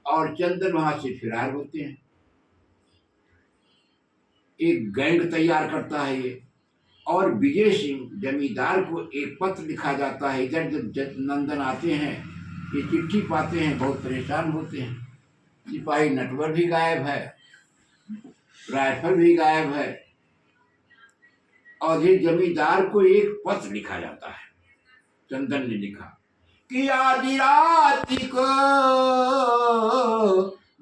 और चंदन वहां से फरार होते हैं। एक गैंग तैयार करता है ये, और विजय सिंह जमींदार को एक पत्र लिखा जाता है। इधर जब नंदन आते हैं, ये चिट्ठी पाते हैं, बहुत परेशान होते हैं। सिपाही नटवर भी गायब है, राइफल भी गायब है, और ये जमींदार को एक पत्र लिखा जाता है। चंदन ने लिखा कि आधी रात को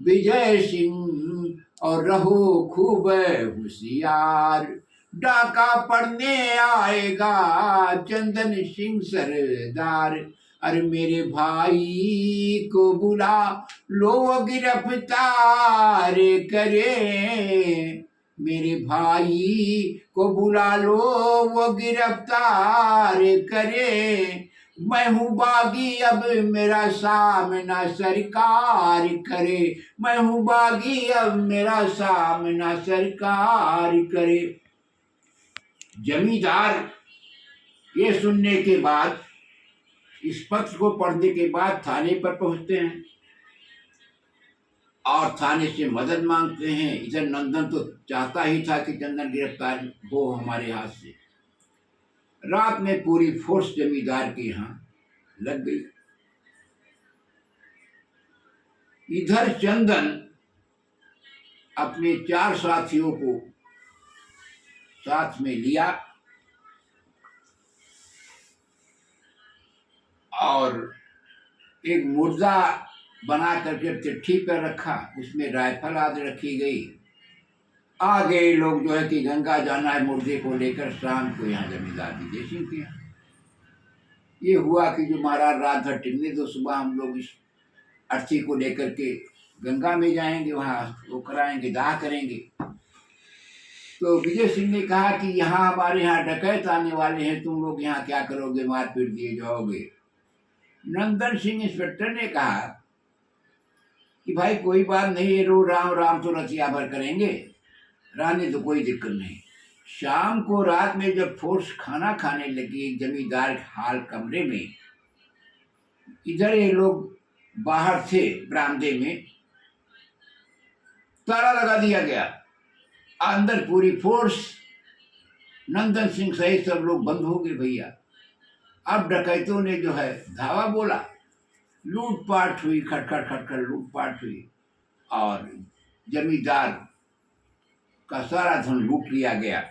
विजय सिंह और रहो खूब होशियार, डाका पड़ने आएगा चंदन सिंह सरदार। अरे मेरे भाई को बुला लो गिरफ्तार करे, मेरे भाई को बुला लो वो गिरफ्तार करे। मैं हूँ बागी अब मेरा सामना सरकार करे, मैं हूँ बागी अब मेरा सामना सरकार करे। जमींदार ये सुनने के बाद, इस पत्र को पढ़ने के बाद थाने पर पहुंचते हैं और थाने से मदद मांगते हैं। इधर नंदन तो चाहता ही था कि चंदन गिरफ्तार हो हमारे हाथ से। रात में पूरी फोर्स जमींदार के यहाँ लग गई। इधर चंदन अपने 4 साथियों को साथ में लिया और एक मुर्दा बना करके चिट्ठी पर रखा, उसमें राइफल आदि रखी गई। आ गए लोग जो है कि गंगा जाना है मुर्दे को लेकर शाम को यहाँ जमींदार विजय सिंह के यहाँ। ये हुआ कि जो महाराज रात भर टिकने दो, सुबह हम लोग इस अर्थी को लेकर के गंगा में जाएंगे, वहाँ वो कराएंगे, दाह करेंगे। तो विजय सिंह ने कहा कि यहाँ हमारे यहाँ डकैत आने वाले हैं, तुम लोग यहाँ क्या करोगे, मारपीट दिए जाओगे। नंदन सिंह इंस्पेक्टर ने कहा कि भाई कोई बात नहीं, रो राम राम तो रतिया भर करेंगे, रहने तो कोई दिक्कत नहीं। शाम को रात में जब फोर्स खाना खाने लगी एक जमींदार हाल कमरे में, इधर ये लोग बाहर थे बरामदे में, ताला लगा दिया गया। अंदर पूरी फोर्स, नंदन सिंह सहित सब लोग बंद हो गए भैया। अब डकैतों ने जो है धावा बोला, लूटपाट हुई, खटखट खटखट लूटपाट हुई और जमींदार का सारा धन लूट लिया गया।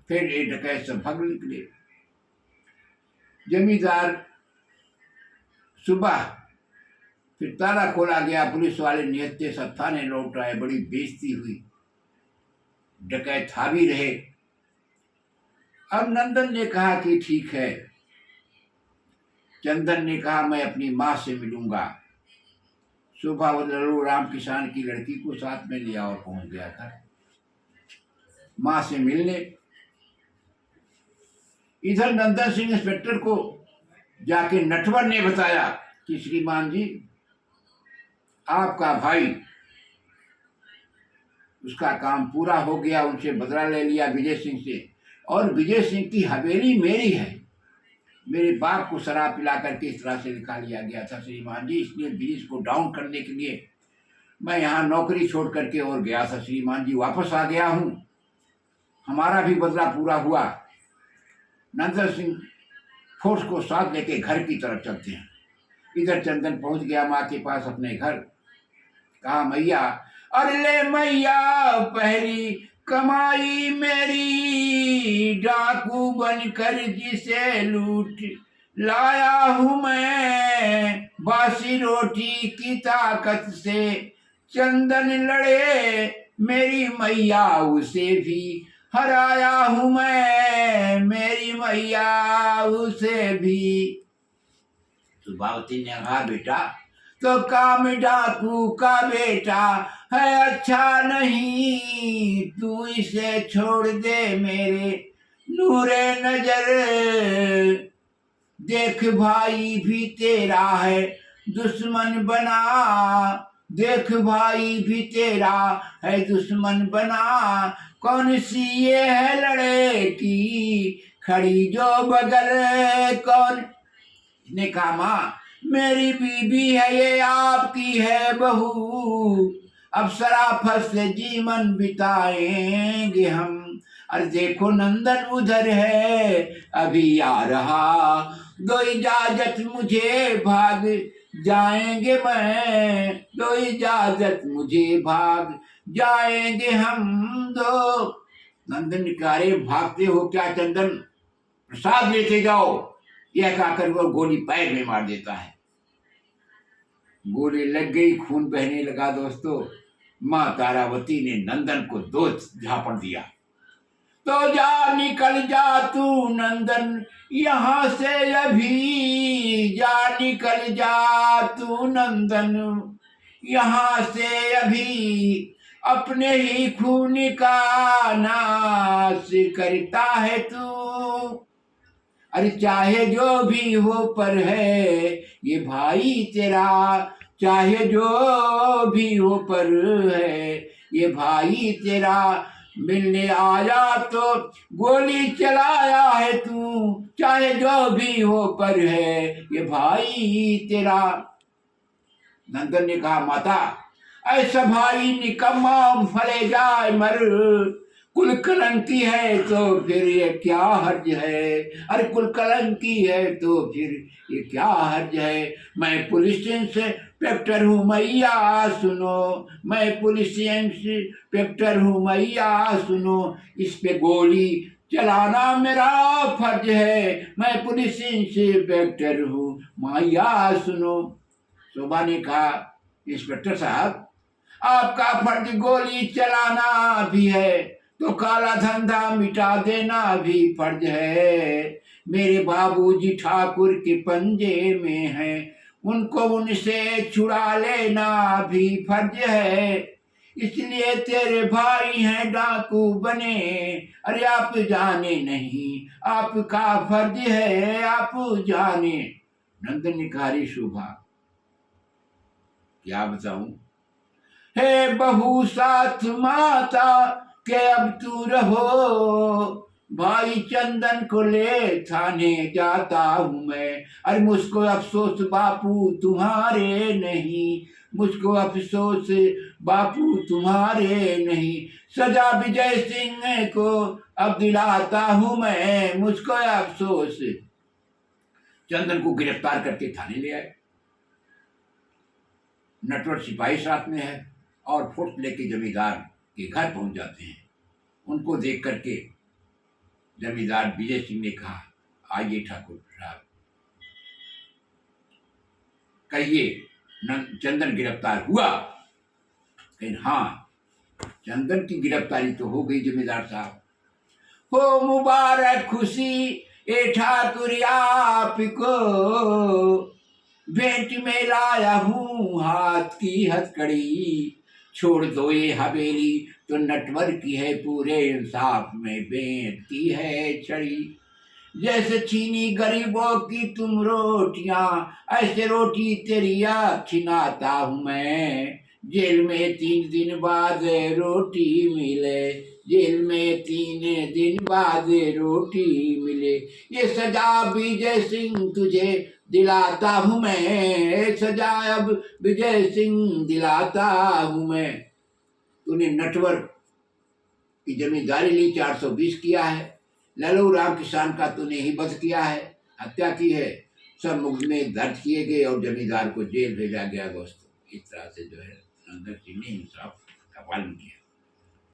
फिर ये डकैत सब भाग निकले। जमींदार सुबह फिर ताला खोला गया, पुलिस वाले निहत्थे सब थाने लौट आए, बड़ी बेइज्जती हुई, डकैत हावी रहे। अब नंदन ने कहा कि ठीक है। चंदन ने कहा मैं अपनी माँ से मिलूंगा। सुबह वो लल्लू राम किसान की लड़की को साथ में लिया और पहुंच गया था माँ से मिलने। इधर नंदन सिंह इंस्पेक्टर को जाके नटवर ने बताया कि श्रीमान जी, आपका भाई, उसका काम पूरा हो गया, उनसे बदला ले लिया विजय सिंह से, और विजय सिंह की हवेली मेरी है। मेरे बाप को शराब पिला करके इस तरह से निकाल लिया गया था श्रीमान जी, इसलिए बिजनेस को डाउन करने के लिए मैं यहाँ नौकरी छोड़ करके और गया था श्रीमान जी, वापस आ गया हूँ, हमारा भी बदला पूरा हुआ। नंदन सिंह फोर्स को साथ लेके घर की तरफ चलते हैं। इधर चंदन पहुंच गया माँ के पास अपने घर। कहा मैया, अरे ले मैया पहली कमाई मेरी, डाकू बनकर जिसे लूट लाया हूँ मैं, बासी रोटी की ताकत से चंदन लड़े मेरी मैया उसे भी हराया हूँ मैं, मेरी मैया उसे भी। सुभावती ने कहा बेटा, तो काम डाकू का बेटा है अच्छा नहीं, तू इसे छोड़ दे मेरे नूरे नजर, देख भाई भी तेरा है दुश्मन बना, देख भाई भी तेरा है दुश्मन बना, कौन सी ये है लड़की खड़ी जो बगल, कौन ने कहा माँ मेरी बीबी है ये आपकी है बहू, अब शराफत से जीवन बिताएंगे हम। अरे देखो नंदन उधर है अभी आ रहा, दो इजाजत मुझे भाग जाएंगे मैं, दो इजाजत मुझे भाग जाएंगे हम दो। नंदन ने कहा, अरे भागते हो क्या चंदन, प्रसाद लेते जाओ। यह कहकर वो गोली पैर में मार देता है। गोली लग गई, खून बहने लगा दोस्तों। माँ तारावती ने नंदन को दो झापड़ दिया। तो जा निकल जा तू नंदन यहाँ से अभी, जा निकल जा तू नंदन यहाँ से अभी, अपने ही खून का नाश करता है तू। अरे चाहे जो भी हो पर है ये भाई तेरा, चाहे जो भी हो पर है ये भाई तेरा, मिलने आया तो गोली चलाया है तू, चाहे जो भी हो पर है ये भाई तेरा। नंदन ने कहा, माता ऐसा भाई निकम्मा फले जाए मर, कुल कलंकी है तो फिर ये क्या हर्ज है। अरे कुल कलंकी है तो फिर ये क्या हर्ज है। मैं पुलिस इंस्पेक्टर हूँ मैया सुनो, मैं पुलिस इंस्पेक्टर हूँ मैया सुनो, इस पे गोली चलाना मेरा फर्ज है, मैं पुलिस इंस्पेक्टर हूँ मैया सुनो। शोभा ने कहा, इंस्पेक्टर साहब आपका फर्ज गोली चलाना भी है तो काला धंधा मिटा देना भी फर्ज है। मेरे बाबूजी ठाकुर के पंजे में है, उनको उनसे छुड़ा लेना भी फर्ज है, इसलिए तेरे भाई हैं डाकू बने। अरे आप जाने नहीं आपका फर्ज है आप जाने। नंदन ने कहा, शोभा क्या बताऊं, हे बहू साथ माता के अब तू रहो, भाई चंदन को ले थाने जाता हूं मैं। अरे मुझको अफसोस बापू तुम्हारे नहीं, मुझको अफसोस बापू तुम्हारे नहीं, सजा विजय सिंह को अब दिलाता हूं मैं, मुझको अफसोस। चंदन को गिरफ्तार करके थाने ले आए। नटवर सिपाही साथ में है और फोर्स लेके जमींदार के घर पहुंच जाते हैं। उनको देख करके जमींदार विजय सिंह ने कहा, आइए ठाकुर साहब, कहिए चंदन गिरफ्तार हुआ। लेकिन हाँ, चंदन की गिरफ्तारी तो हो गई जमींदार साहब। हो मुबारक खुशी ए ठाकुर आपको, भेंट में लाया हूँ हाथ की हथकड़ी, छोड़ दो ये हवेली तो नटवर की है, पूरे इंसाफ में बेंत की है छड़ी। जैसे छीनी गरीबों की तुम रोटियां, ऐसे रोटी तेरी छिनाता हूँ मैं। जेल में 3 दिन बाद रोटी मिले, जेल में 3 दिन बाद रोटी मिले, ये सजा विजय सिंह तुझे दिलाता हूँ मैं, सजा अब विजय सिंह दिलाता हूँ मैं। तूने नटवर की जमींदारी ली, 420 किया है, लल्लू राम किसान का तूने ही वध किया है, हत्या की है, सब मुकदमे दर्ज किए गए और जमींदार को जेल भेजा गया। दोस्तों इस तरह से जो है नंदन सिंह ने इंसाफ का पालन किया।